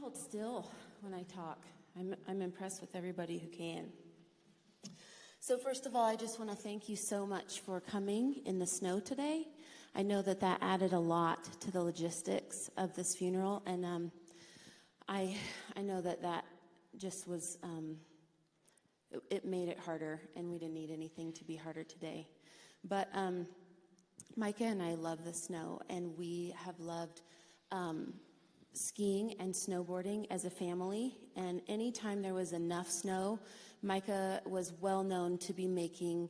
hold still when I talk. I'm impressed with everybody who can. So first of all, I just want to thank you so much for coming in the snow today. I know that added a lot to the logistics of this funeral, and I know that just was, it made it harder, and we didn't need anything to be harder today. But Micah and I love the snow, and we have loved skiing and snowboarding as a family, and anytime there was enough snow, Micah was well known to be making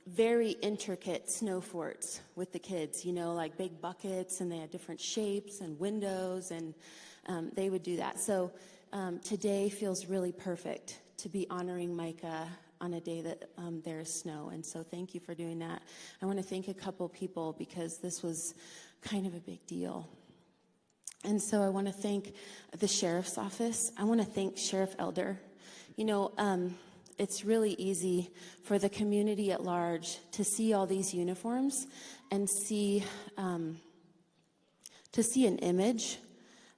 very intricate snow forts with the kids, you know, like big buckets, and they had different shapes and windows, and they would do that. So today feels really perfect to be honoring Micah on a day that there is snow, and so thank you for doing that. I want to thank a couple people because this was kind of a big deal. And so I want to thank the sheriff's office. I want to thank Sheriff Elder. You know, it's really easy for the community at large to see all these uniforms and see an image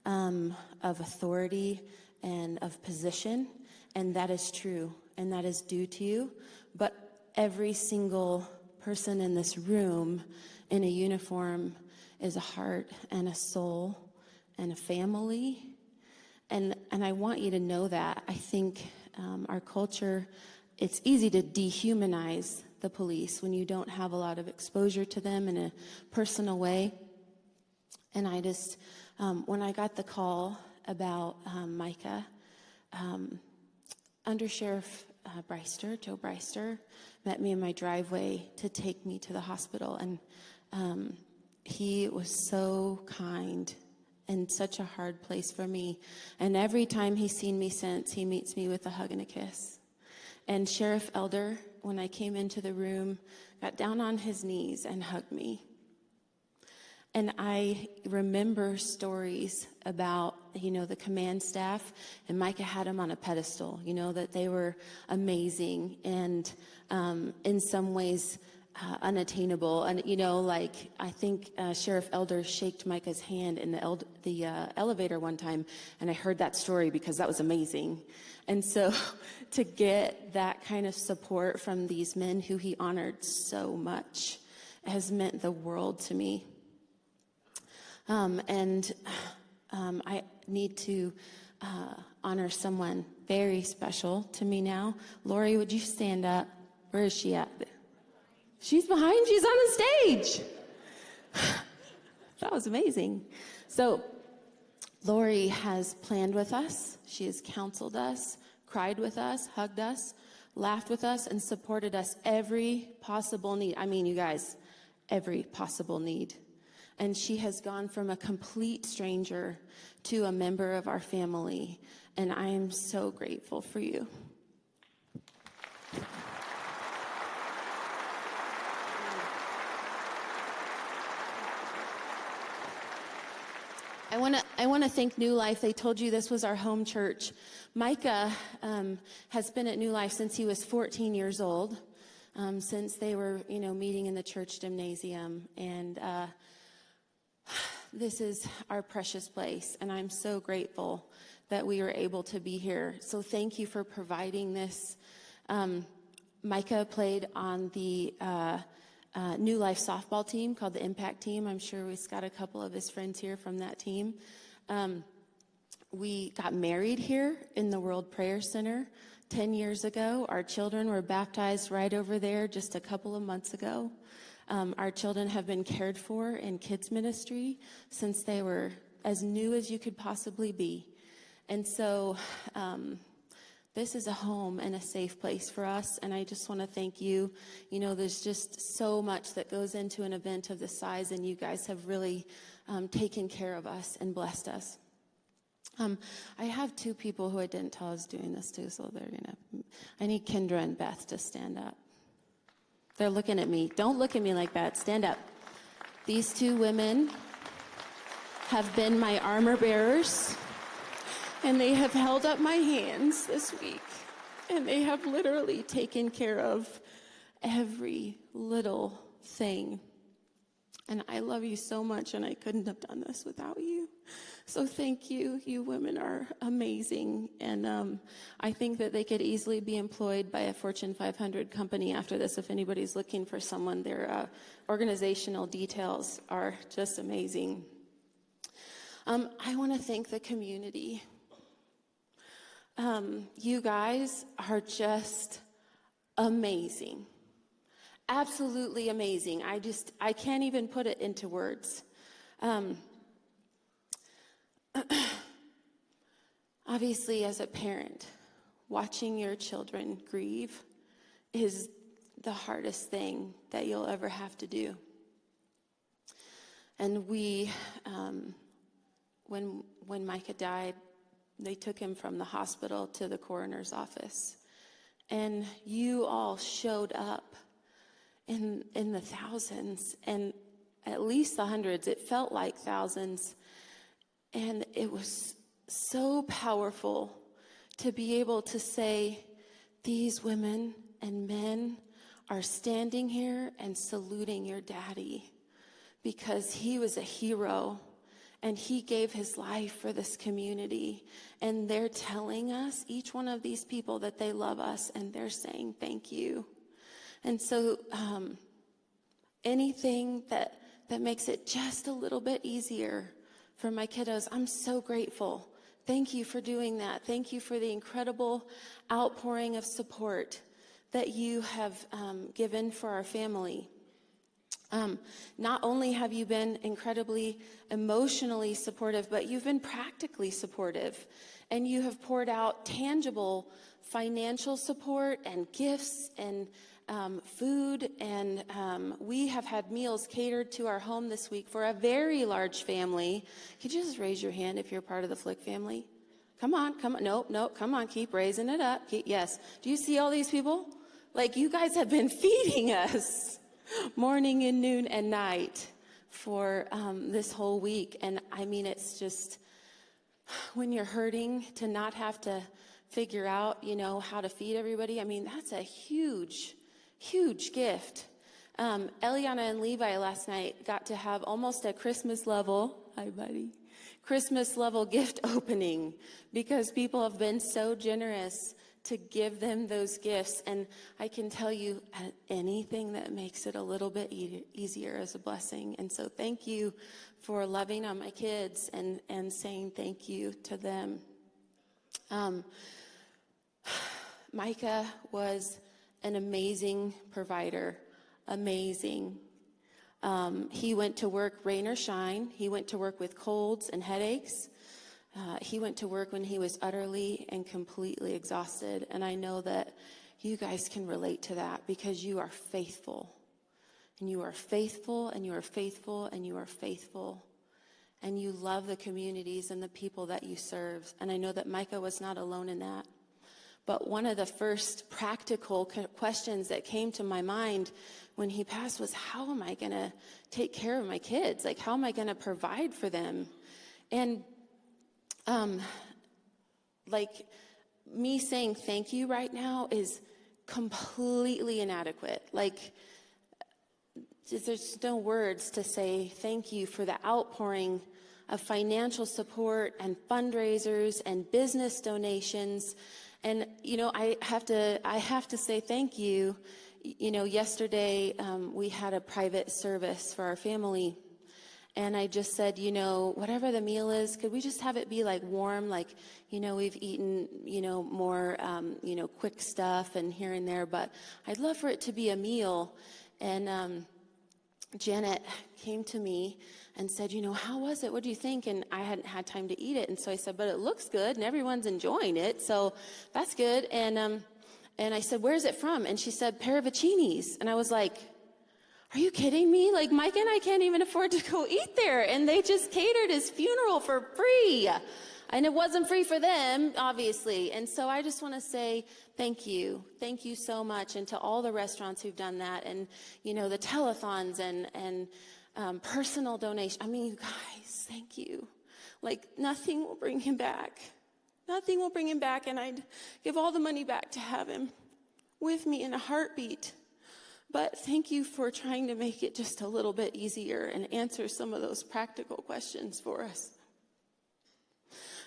of authority and of position, and that is true, and that is due to you. But every single person in this room in a uniform is a heart and a soul and a family, and I want you to know that. I think our culture, it's easy to dehumanize the police when you don't have a lot of exposure to them in a personal way. And I just, when I got the call about Micah, Under Sheriff Joe Breister, met me in my driveway to take me to the hospital, and he was so kind and such a hard place for me. And every time he's seen me since, he meets me with a hug and a kiss. And Sheriff Elder, when I came into the room, got down on his knees and hugged me. And I remember stories about, you know, the command staff, and Micah had them on a pedestal, you know, that they were amazing and in some ways unattainable. And, you know, like, I think Sheriff Elder shaked Micah's hand in the elevator one time, and I heard that story because that was amazing. And so to get that kind of support from these men who he honored so much has meant the world to me. I need to honor someone very special to me now. Lori, would you stand up? Where is she at? She's behind. She's on the stage. That was amazing. So Lori has planned with us. She has counseled us, cried with us, hugged us, laughed with us, and supported us every possible need. I mean, you guys, every possible need. And she has gone from a complete stranger to a member of our family, and I am so grateful for you. I want to thank New Life. They told you this was our home church. Micah has been at New Life since he was 14 years old, since they were, you know, meeting in the church gymnasium, and this is our precious place, and I'm so grateful that we were able to be here. So thank you for providing this. Micah played on the New Life softball team called the Impact Team. I'm sure we've got a couple of his friends here from that team. We got married here in the World Prayer Center 10 years ago. Our children were baptized right over there just a couple of months ago. Our children have been cared for in kids ministry since they were as new as you could possibly be. And so this is a home and a safe place for us, and I just want to thank you. You know, there's just so much that goes into an event of this size, and you guys have really taken care of us and blessed us. I have two people who I didn't tell I was doing this to, so I need Kendra and Beth to stand up. They're looking at me. Don't look at me like that. Stand up. These two women have been my armor bearers, and they have held up my hands this week, and they have literally taken care of every little thing. And I love you so much, and I couldn't have done this without you. So thank you. You women are amazing. And I think that they could easily be employed by a Fortune 500 company after this. If anybody's looking for someone, their organizational details are just amazing. I want to thank the community. You guys are just amazing. Absolutely amazing. I can't even put it into words. Obviously, as a parent, watching your children grieve is the hardest thing that you'll ever have to do. And when Micah died, they took him from the hospital to the coroner's office. And you all showed up in the thousands, and at least the hundreds. It felt like thousands. And it was so powerful to be able to say, these women and men are standing here and saluting your daddy, because he was a hero and he gave his life for this community. And they're telling us, each one of these people, that they love us, and they're saying thank you. And so anything that makes it just a little bit easier for my kiddos, I'm so grateful. Thank you for doing that. Thank you for the incredible outpouring of support that you have given for our family. Not only have you been incredibly emotionally supportive, but you've been practically supportive. And you have poured out tangible financial support and gifts and food. And we have had meals catered to our home this week for a very large family. Could you just raise your hand if you're part of the Flick family? Come on. Nope, come on, keep raising it up. Yes. Do you see all these people? Like, you guys have been feeding us morning and noon and night for this whole week. And I mean, it's just, when you're hurting, to not have to figure out, how to feed everybody. I mean, that's a huge, huge gift. Eliana and Levi last night got to have almost a Christmas level, hi buddy, Christmas level gift opening, because people have been so generous to give them those gifts. And I can tell you, anything that makes it a little bit easier is a blessing. And so thank you for loving on my kids and saying thank you to them. Micah was an amazing provider, amazing. He went to work rain or shine. He went to work with colds and headaches. He went to work when he was utterly and completely exhausted. And I know that you guys can relate to that, because you are faithful. And you are faithful, and you are faithful, and you are faithful. And you love the communities and the people that you serve. And I know that Micah was not alone in that. But one of the first practical questions that came to my mind when he passed was, how am I going to take care of my kids? Like, how am I going to provide for them? And like, me saying thank you right now is completely inadequate. Like, there's no words to say thank you for the outpouring of financial support and fundraisers and business donations. And, I have to say thank you. Yesterday we had a private service for our family. And I just said, whatever the meal is, could we just have it be like warm? Like, we've eaten, more, quick stuff and here and there, but I'd love for it to be a meal. And Janet came to me and said, how was it? What do you think? And I hadn't had time to eat it. And so I said, but it looks good and everyone's enjoying it. So that's good. And I said, where's it from? And she said, Paravicini's. And I was like, are you kidding me? Like, Mike and I can't even afford to go eat there. And they just catered his funeral for free. And it wasn't free for them, obviously. And so I just want to say thank you. Thank you so much. And to all the restaurants who've done that. And, the telethons and personal donation. I mean, you guys, thank you. Like, nothing will bring him back. Nothing will bring him back. And I'd give all the money back to have him with me in a heartbeat. But thank you for trying to make it just a little bit easier and answer some of those practical questions for us.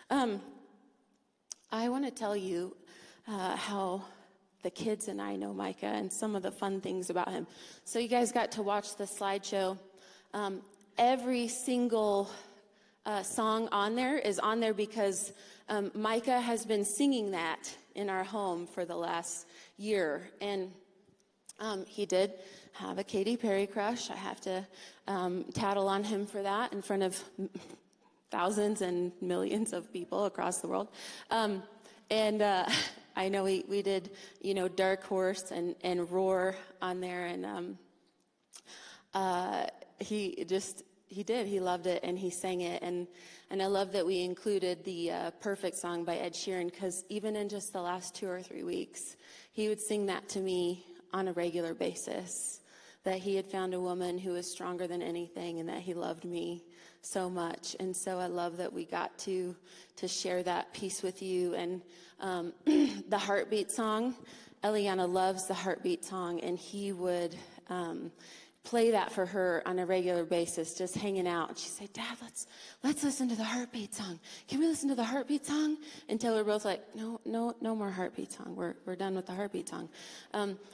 I want to tell you how the kids and I know Micah and some of the fun things about him. So you guys got to watch the slideshow. Every single song on there is on there because Micah has been singing that in our home for the last year. And he did have a Katy Perry crush. I have to tattle on him for that in front of thousands and millions of people across the world. I know we did, Dark Horse and Roar on there. And he loved it and he sang it. And I love that we included the Perfect song by Ed Sheeran, because even in just the last 2 or 3 weeks, he would sing that to me on a regular basis, that he had found a woman who was stronger than anything and that he loved me so much. And so I love that we got to share that piece with you. And the Heartbeat song, Eliana loves the Heartbeat song, and he would play that for her on a regular basis, just hanging out. And she'd say, Dad, let's listen to the Heartbeat song. Can we listen to the Heartbeat song? Until we're both like, no more Heartbeat song. We're done with the Heartbeat song.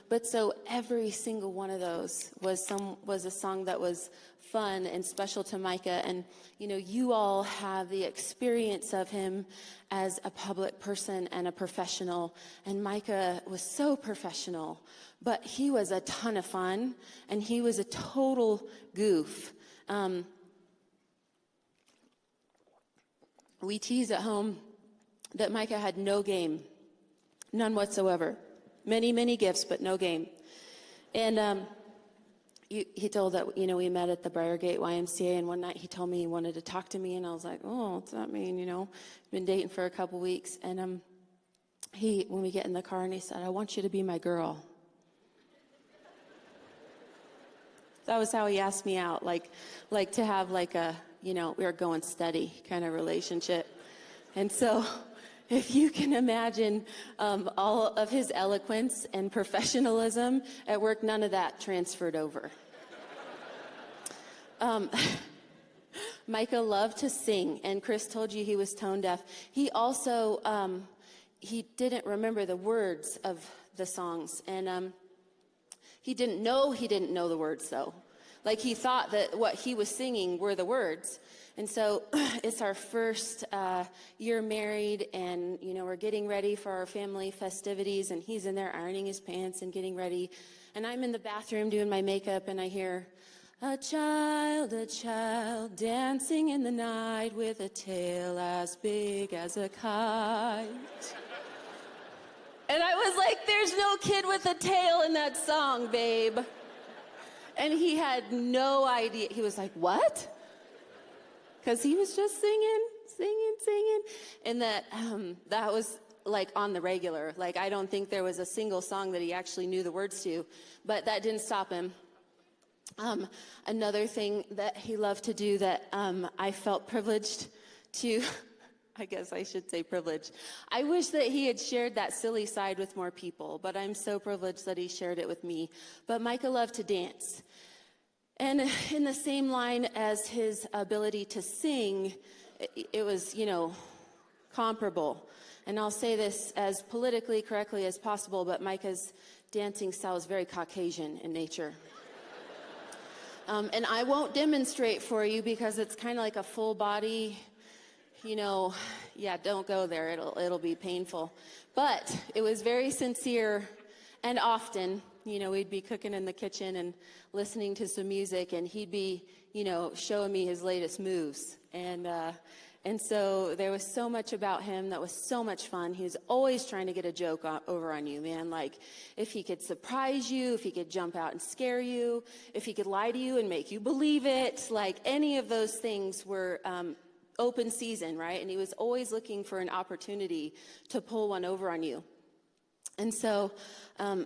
But so every single one of those was a song that was fun and special to Micah. And, you all have the experience of him as a public person and a professional. And Micah was so professional, but he was a ton of fun, and he was a total goof. We tease at home that Micah had no game, none whatsoever. Many, many gifts, but no game. And he told that, we met at the Briargate YMCA, and one night he told me he wanted to talk to me, and I was like, oh, what's that mean, Been dating for a couple weeks. And when we get in the car, and he said, I want you to be my girl. That was how he asked me out, like to have like a, we were going steady kind of relationship. And so if you can imagine all of his eloquence and professionalism at work, none of that transferred over. Micah loved to sing, and Chris told you he was tone deaf. He also, he didn't remember the words of the songs, and he didn't know the words, though. Like, he thought that what he was singing were the words. And so it's our first year married, and, we're getting ready for our family festivities, and he's in there ironing his pants and getting ready. And I'm in the bathroom doing my makeup, and I hear, a child dancing in the night with a tail as big as a kite. And I was like, there's no kid with a tail in that song, babe. And he had no idea. He was like, what? Because he was just singing. And that was like on the regular. Like, I don't think there was a single song that he actually knew the words to. But that didn't stop him. Another thing that he loved to do that I felt privileged to, I guess I should say privileged. I wish that he had shared that silly side with more people, but I'm so privileged that he shared it with me. But Micah loved to dance. And in the same line as his ability to sing, it was, comparable. And I'll say this as politically correctly as possible, but Micah's dancing style is very Caucasian in nature. And I won't demonstrate for you because it's kind of like a full body, don't go there. It'll be painful. But it was very sincere, and often, we'd be cooking in the kitchen and listening to some music, and he'd be, showing me his latest moves. And so there was so much about him that was so much fun. He was always trying to get a joke over on you, man. Like, if he could surprise you, if he could jump out and scare you, if he could lie to you and make you believe it, like any of those things were open season, right? And he was always looking for an opportunity to pull one over on you. And so I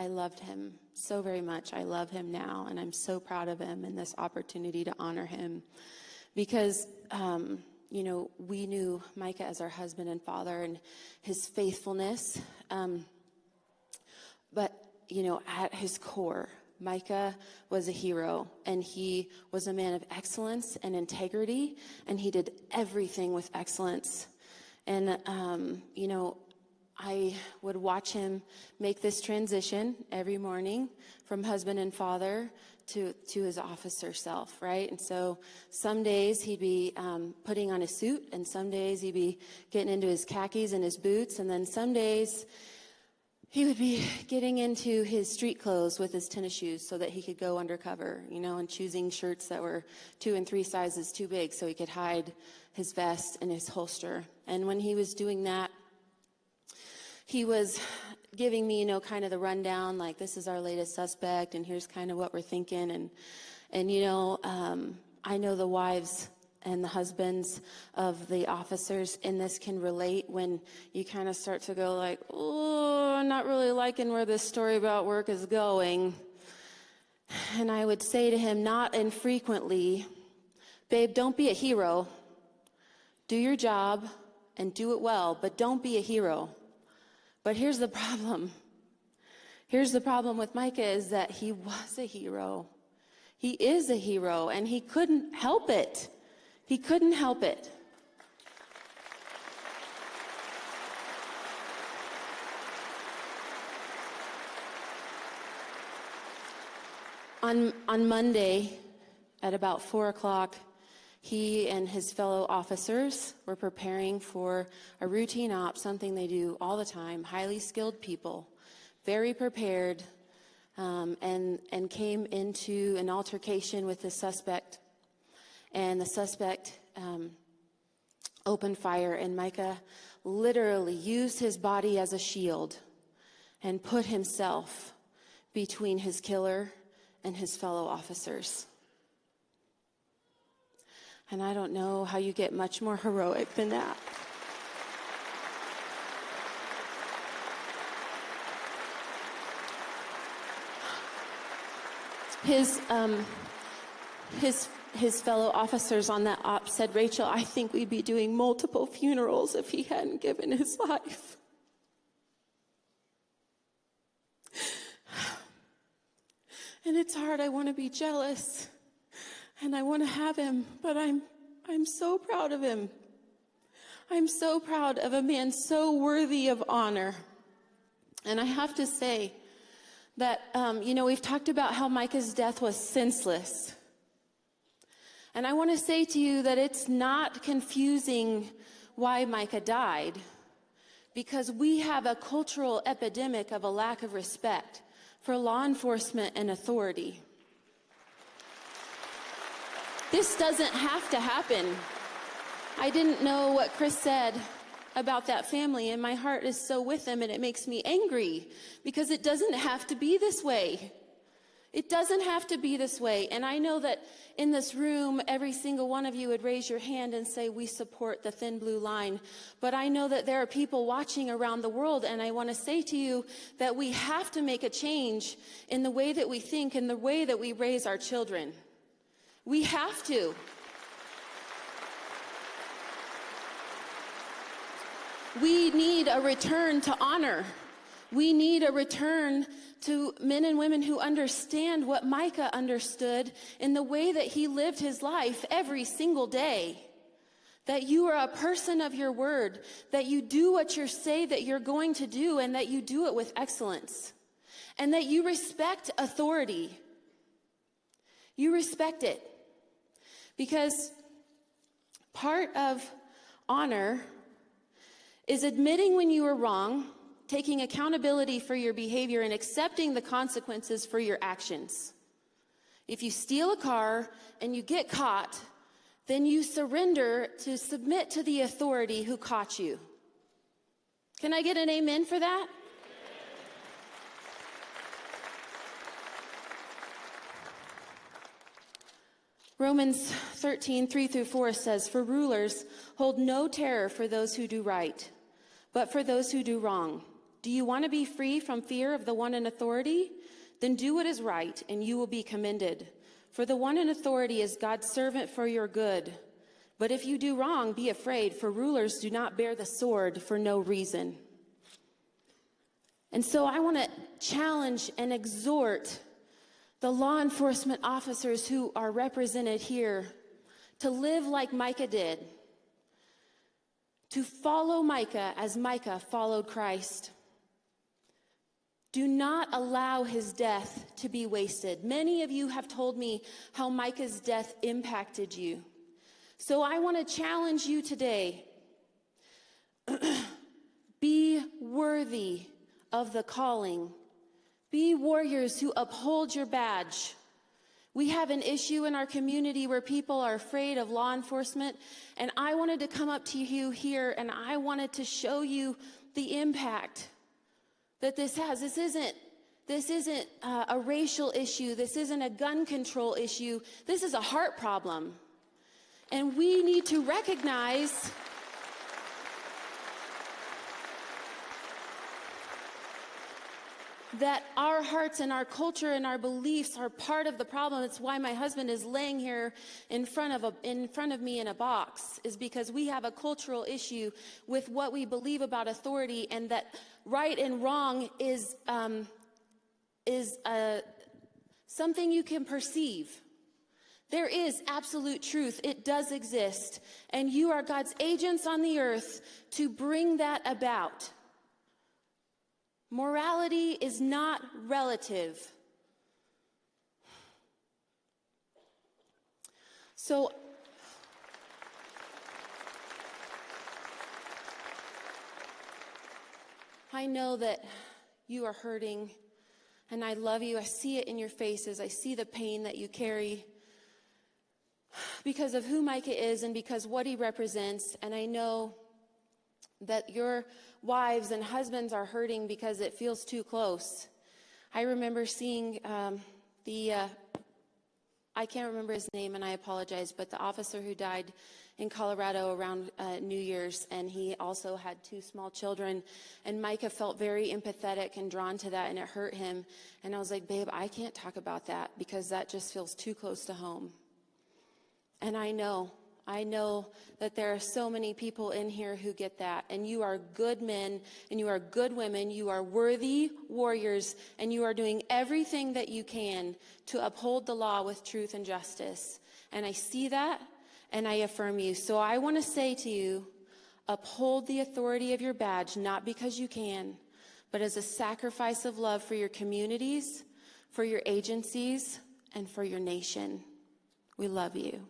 loved him so very much. I love him now, and I'm so proud of him and this opportunity to honor him, because we knew Micah as our husband and father and his faithfulness. But, at his core, Micah was a hero, and he was a man of excellence and integrity, and he did everything with excellence. And, I would watch him make this transition every morning from husband and father to his officer self, right? And so some days he'd be putting on a suit, and some days he'd be getting into his khakis and his boots, and then some days he would be getting into his street clothes with his tennis shoes so that he could go undercover, and choosing shirts that were 2 and 3 sizes too big so he could hide his vest and his holster. And when he was doing that, he was giving me, kind of the rundown, like, this is our latest suspect, and here's kind of what we're thinking. And I know the wives and the husbands of the officers in this can relate when you kind of start to go like, oh, I'm not really liking where this story about work is going. And I would say to him, not infrequently, babe, don't be a hero. Do your job and do it well, but don't be a hero. But here's the problem. Here's the problem with Micah is that he was a hero. He is a hero, and he couldn't help it. He couldn't help it. On Monday at about 4 o'clock, he and his fellow officers were preparing for a routine op, something they do all the time, highly skilled people, very prepared, and came into an altercation with the suspect. And the suspect opened fire, and Micah literally used his body as a shield and put himself between his killer and his fellow officers. And I don't know how you get much more heroic than that. His fellow officers on that op said, Rachael, I think we'd be doing multiple funerals if he hadn't given his life. And it's hard. I want to be jealous. And I want to have him, but I'm so proud of him. I'm so proud of a man so worthy of honor. And I have to say that, we've talked about how Micah's death was senseless. And I want to say to you that it's not confusing why Micah died, because we have a cultural epidemic of a lack of respect for law enforcement and authority. This doesn't have to happen. I didn't know what Chris said about that family, and my heart is so with them, and it makes me angry because it doesn't have to be this way. It doesn't have to be this way. And I know that in this room, every single one of you would raise your hand and say, we support the thin blue line. But I know that there are people watching around the world, and I want to say to you that we have to make a change in the way that we think and the way that we raise our children. We have to. We need a return to honor. We need a return to men and women who understand what Micah understood in the way that he lived his life every single day. That you are a person of your word, that you do what you say that you're going to do, and that you do it with excellence. And that you respect authority. You respect it. Because part of honor is admitting when you are wrong, taking accountability for your behavior, and accepting the consequences for your actions. If you steal a car and you get caught, then you surrender to submit to the authority who caught you. Can I get an amen for that? Romans 13, 3-4 says, for rulers hold no terror for those who do right, but for those who do wrong. Do you want to be free from fear of the one in authority? Then do what is right, and you will be commended. For the one in authority is God's servant for your good. But if you do wrong, be afraid, for rulers do not bear the sword for no reason. And so I want to challenge and exhort the law enforcement officers who are represented here to live like Micah did, to follow Micah as Micah followed Christ. Do not allow his death to be wasted. Many of you have told me how Micah's death impacted you. So I want to challenge you today. Be worthy of the calling. Be warriors who uphold your badge. We have an issue in our community where people are afraid of law enforcement, and I wanted to come up to you here and I wanted to show you the impact that this has. This isn't a racial issue. This isn't a gun control issue. This is a heart problem. And we need to recognize that our hearts and our culture and our beliefs are part of the problem. It's why my husband is laying here in front of me in a box, is because we have a cultural issue with what we believe about authority, and that right and wrong is something you can perceive. There is absolute truth. It does exist. And you are God's agents on the earth to bring that about. Morality is not relative. So, I know that you are hurting, and I love you. I see it in your faces. I see the pain that you carry because of who Micah is and because what he represents. And I know that your wives and husbands are hurting because it feels too close. I remember seeing I can't remember his name, and I apologize, but the officer who died in Colorado around New Year's, and he also had 2 small children, and Micah felt very empathetic and drawn to that, and it hurt him. And I was like, babe, I can't talk about that because that just feels too close to home. And I know that there are so many people in here who get that. And you are good men and you are good women. You are worthy warriors, and you are doing everything that you can to uphold the law with truth and justice. And I see that, and I affirm you. So I want to say to you, uphold the authority of your badge, not because you can, but as a sacrifice of love for your communities, for your agencies, and for your nation. We love you.